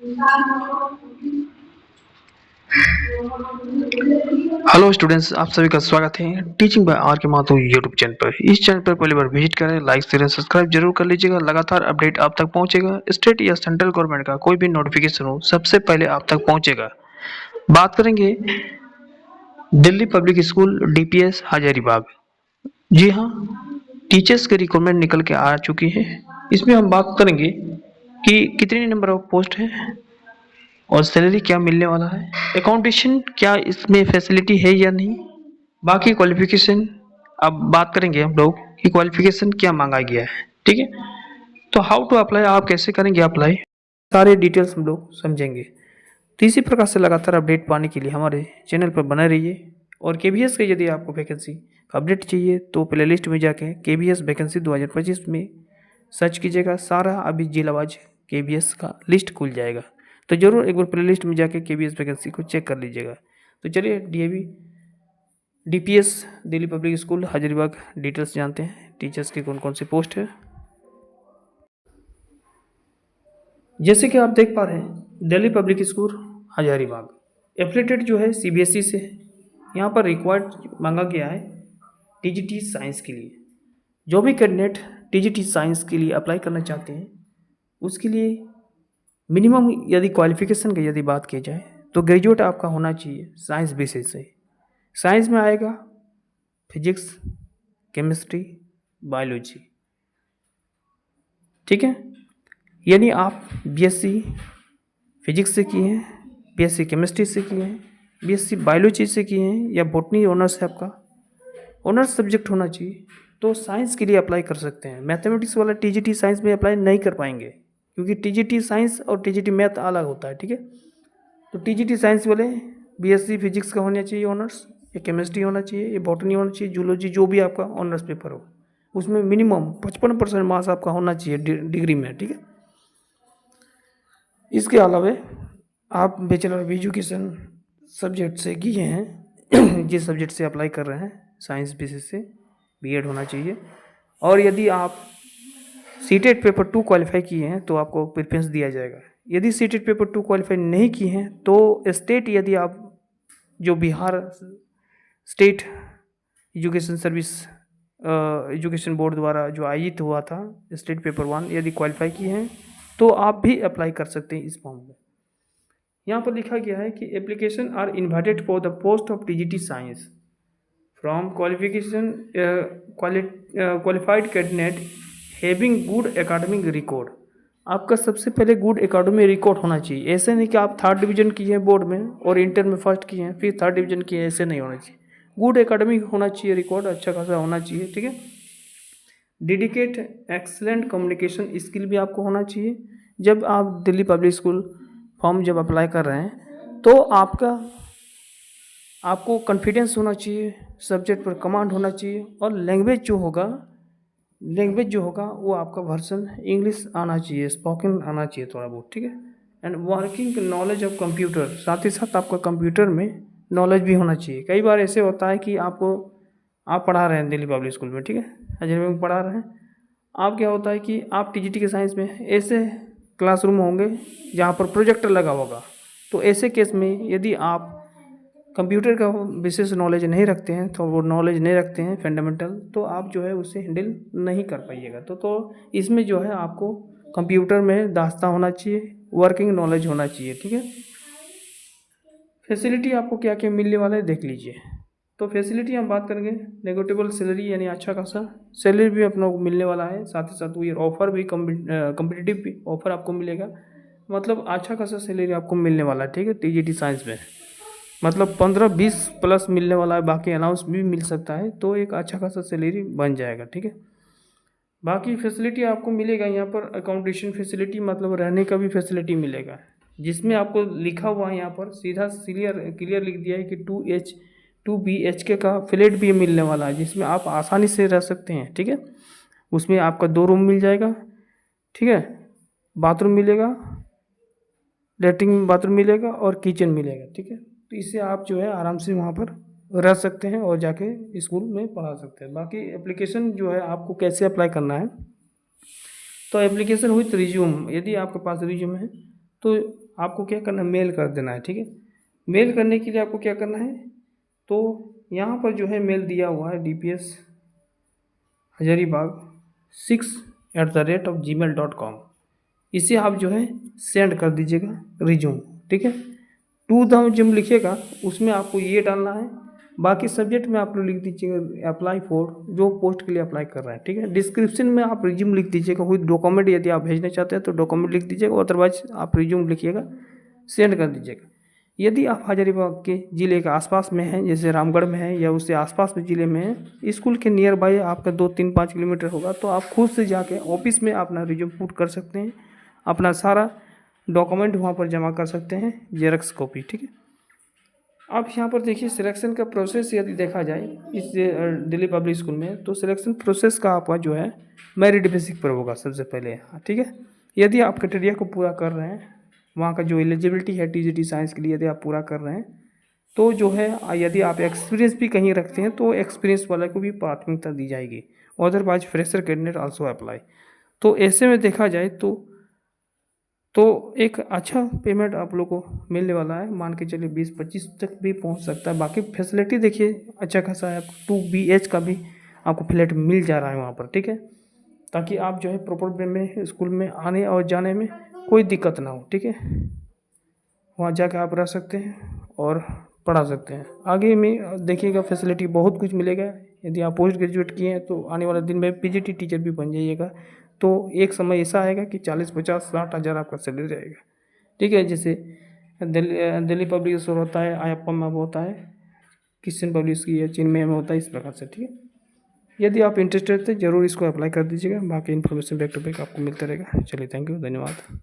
Hello students, आप सभी का स्वागत है टीचिंग बाय आर के माथुर यूट्यूब चैनल पर। इस चैनल पर पहली बार विजिट करें, लाइक शेयर सब्सक्राइब जरूर कर लीजिएगा। लगातार अपडेट आप तक पहुंचेगा। स्टेट या सेंट्रल गवर्नमेंट का कोई भी नोटिफिकेशन हो सबसे पहले आप तक पहुंचेगा। बात करेंगे Delhi public school DPS Hazaribagh. जी हाँ, टीचर्स के रिक्रूटमेंट निकल के आ चुकी है। इसमें हम बात करेंगे कि कितने नंबर ऑफ पोस्ट है और सैलरी क्या मिलने वाला है, अकाउंटेशन क्या इसमें फैसिलिटी है या नहीं, बाकी क्वालिफिकेशन। अब बात करेंगे हम लोग कि क्वालिफिकेशन क्या मांगा गया है। ठीक है, तो हाउ टू अप्लाई, आप कैसे करेंगे अप्लाई, सारे डिटेल्स हम लोग समझेंगे। तो इसी प्रकार से लगातार अपडेट पाने के लिए हमारे चैनल पर बने रहिए। और केबीएस के यदि आपको वैकेंसी अपडेट चाहिए तो प्ले लिस्ट में जाके केबीएस वैकेंसी 2025 में सर्च कीजिएगा। सारा अभी जिलावाज केबीएस का लिस्ट खुल जाएगा, तो ज़रूर एक बार प्ले लिस्ट में जाके केबीएस वैकेंसी को चेक कर लीजिएगा। तो चलिए DAV DPS Delhi public school Hazaribagh details जानते हैं, टीचर्स की कौन कौन सी पोस्ट है। जैसे कि आप देख पा रहे हैं, Delhi public school Hazaribagh affiliated जो है सीबीएसई से है। यहाँ पर रिक्वायर्ड मांगा गया है टीजीटी साइंस के लिए। जो भी कैंडिडेट टीजीटी साइंस के लिए अप्लाई करना चाहते हैं उसके लिए मिनिमम यदि क्वालिफिकेशन की यदि बात की जाए तो ग्रेजुएट आपका होना चाहिए साइंस बेसिस से। साइंस में आएगा फिजिक्स, केमिस्ट्री, बायोलॉजी। ठीक है, यानी आप बीएससी फिजिक्स से किए हैं, बीएससी केमिस्ट्री से किए हैं, बीएससी बायोलॉजी से किए हैं, या बॉटनी ऑनर्स है आपका, ऑनर्स सब्जेक्ट होना चाहिए, तो साइंस के लिए अप्लाई कर सकते हैं। मैथमेटिक्स वाला टीजीटी साइंस में अप्लाई नहीं कर पाएंगे क्योंकि टीजीटी साइंस और टीजीटी मैथ अलग होता है। ठीक है, तो टीजीटी साइंस वाले बीएससी फिजिक्स का होना चाहिए ऑनर्स, या केमिस्ट्री होना चाहिए, या बॉटनी होना चाहिए, जूलॉजी, जो भी आपका ऑनर्स पेपर हो उसमें मिनिमम 55% मार्क्स आपका होना चाहिए डिग्री में। ठीक है, इसके अलावा आप बैचलर ऑफ एजुकेशन सब्जेक्ट से किए हैं जिस सब्जेक्ट से अप्लाई कर रहे हैं साइंस बेसिस से बीएड होना चाहिए। और यदि आप सीटेट पेपर 2 क्वालिफाई किए हैं तो आपको प्रेफरेंस दिया जाएगा। यदि सीटेट पेपर 2 क्वालिफाई नहीं किए हैं तो स्टेट, यदि आप जो Bihar state education service education board द्वारा जो आयोजित हुआ था स्टेट पेपर 1, यदि क्वालिफाई किए हैं तो आप भी अप्लाई कर सकते हैं इस फॉर्म में। यहाँ पर लिखा गया है कि application are invited for the post of TGT science from qualification qualified candidate having good academic record. आपका सबसे पहले गुड एकेडमिक रिकॉर्ड होना चाहिए। ऐसे नहीं कि आप 3rd डिवीजन किए हैं बोर्ड में और इंटर में फर्स्ट किए हैं फिर 3rd डिवीजन किए हैं, ऐसे नहीं होना चाहिए। गुड एकेडमिक होना चाहिए, रिकॉर्ड अच्छा खासा होना चाहिए। ठीक है, डेडिकेट एक्सलेंट कम्युनिकेशन स्किल भी आपको होना चाहिए। जब आप दिल्ली पब्लिक स्कूल फॉर्म जब अप्लाई कर रहे हैं तो आपको कॉन्फिडेंस होना चाहिए, सब्जेक्ट पर कमांड होना चाहिए, और लैंग्वेज जो होगा वो आपका वर्सन इंग्लिश आना चाहिए, स्पोकन आना चाहिए थोड़ा बहुत। ठीक है, and working knowledge of computer, साथ ही साथ आपका कंप्यूटर में नॉलेज भी होना चाहिए। कई बार ऐसे होता है कि आप पढ़ा रहे हैं दिल्ली पब्लिक स्कूल में, ठीक है, हजारीबाग में पढ़ा रहे हैं आप, क्या होता है कि आप टीजीटी के साइंस में ऐसे क्लासरूम होंगे जहाँ पर प्रोजेक्टर लगा होगा, तो ऐसे केस में यदि आप कंप्यूटर का विशेष नॉलेज नहीं रखते हैं, तो वो नॉलेज नहीं रखते हैं फंडामेंटल, तो आप जो है उससे हैंडल नहीं कर पाइएगा। तो इसमें जो है आपको कंप्यूटर में दास्ता होना चाहिए, वर्किंग नॉलेज होना चाहिए। ठीक है, फैसिलिटी आपको क्या क्या मिलने वाला है देख लीजिए। तो फैसिलिटी हम बात करेंगे, नेगोटिबल सैलरी यानी अच्छा खासा सैलरी भी अपने को मिलने वाला है, साथ ही साथ ये ऑफर भी कम्पिटिटिव भी ऑफर आपको मिलेगा, मतलब अच्छा खासा सैलरी आपको मिलने वाला है। ठीक है, टीजीटी साइंस में मतलब 15-20 प्लस मिलने वाला है, बाकी अनाउंस भी मिल सकता है, तो एक अच्छा खासा सैलरी बन जाएगा। ठीक है, बाकी फैसिलिटी आपको मिलेगा यहाँ पर अकोमोडेशन फैसिलिटी, मतलब रहने का भी फैसिलिटी मिलेगा, जिसमें आपको लिखा हुआ है यहाँ पर सीधा क्लियर लिख दिया है कि 2BHK का फ्लैट भी मिलने वाला है, जिसमें आप आसानी से रह सकते हैं। ठीक है, उसमें आपका 2 रूम मिल जाएगा। ठीक है, बाथरूम मिलेगा, लेटरिन बाथरूम मिलेगा और किचन मिलेगा। ठीक है, तो इससे आप जो है आराम से वहाँ पर रह सकते हैं और जाके स्कूल में पढ़ा सकते हैं। बाकी एप्लीकेशन जो है आपको कैसे अप्लाई करना है, तो एप्लीकेशन विथ रिज्यूम, यदि आपके पास रिज्यूम है तो आपको क्या करना है, मेल कर देना है। ठीक है, मेल करने के लिए आपको क्या करना है, तो यहाँ पर जो है मेल दिया हुआ है DPS हजारीबाग 6@gmail.com। इसे आप जो है सेंड कर दीजिएगा रिज्यूम। ठीक है, टू द रिज्यूम लिखिएगा, उसमें आपको ये डालना है। बाकी सब्जेक्ट में आप लोग लिख दीजिएगा अप्लाई फॉर, जो पोस्ट के लिए अप्लाई कर रहे हैं। ठीक है, डिस्क्रिप्शन में आप रिज्यूम लिख दीजिएगा, कोई डॉक्यूमेंट यदि आप भेजना चाहते हैं तो डॉक्यूमेंट लिख दीजिएगा, अदरवाइज आप रिज्यूम लिखिएगा, सेंड कर दीजिएगा। यदि आप हजारीबाग के ज़िले के आसपास में हैं, जैसे रामगढ़ में है या उससे आसपास में ज़िले में है, स्कूल के नियर बाय आपका 2-3-5 किलोमीटर होगा, तो आप खुद से जाके ऑफिस में अपना रिज्यूम पुट कर सकते हैं, अपना सारा डॉक्यूमेंट वहाँ पर जमा कर सकते हैं, जेरॉक्स कॉपी। ठीक है, अब यहाँ पर देखिए सिलेक्शन का प्रोसेस यदि देखा जाए इस दिल्ली पब्लिक स्कूल में, तो सिलेक्शन प्रोसेस का आपका जो है मेरिट बेसिक पर होगा सबसे पहले। ठीक है, यदि आप क्राइटेरिया को पूरा कर रहे हैं, वहाँ का जो एलिजिबिलिटी है TGT साइंस के लिए यदि आप पूरा कर रहे हैं, तो जो है यदि आप एक्सपीरियंस भी कहीं रखते हैं तो एक्सपीरियंस वाले को भी प्राथमिकता दी जाएगी, otherwise fresher candidate also apply. तो ऐसे में देखा जाए तो एक अच्छा पेमेंट आप लोग को मिलने वाला है, मान के चलिए 20-25 तक भी पहुंच सकता है। बाकी फैसिलिटी देखिए अच्छा खासा है, 2BH का भी आपको फ्लैट मिल जा रहा है वहाँ पर। ठीक है, ताकि आप जो है प्रॉपर वे में स्कूल में आने और जाने में कोई दिक्कत ना हो। ठीक है, वहाँ जाकर आप रह सकते हैं और पढ़ा सकते हैं। आगे में देखिएगा फैसिलिटी बहुत कुछ मिलेगा। यदि आप पोस्ट ग्रेजुएट किए हैं तो आने वाले दिन में PGT टीचर भी बन जाइएगा, तो एक समय ऐसा आएगा कि 40-50-60 हज़ार आपका सैलरी रहेगा। ठीक है, जैसे दिल्ली पब्लिक स्कूल होता है, IIPM में होता है, क्रिश्चियन पब्लिक स्कूल या चिन्मय में होता है, इस प्रकार से। ठीक है, यदि आप इंटरेस्टेड थे जरूर इसको अप्लाई कर दीजिएगा। बाकी इन्फॉर्मेशन बैक टू बैक आपको मिलता रहेगा। चलिए, थैंक यू, धन्यवाद।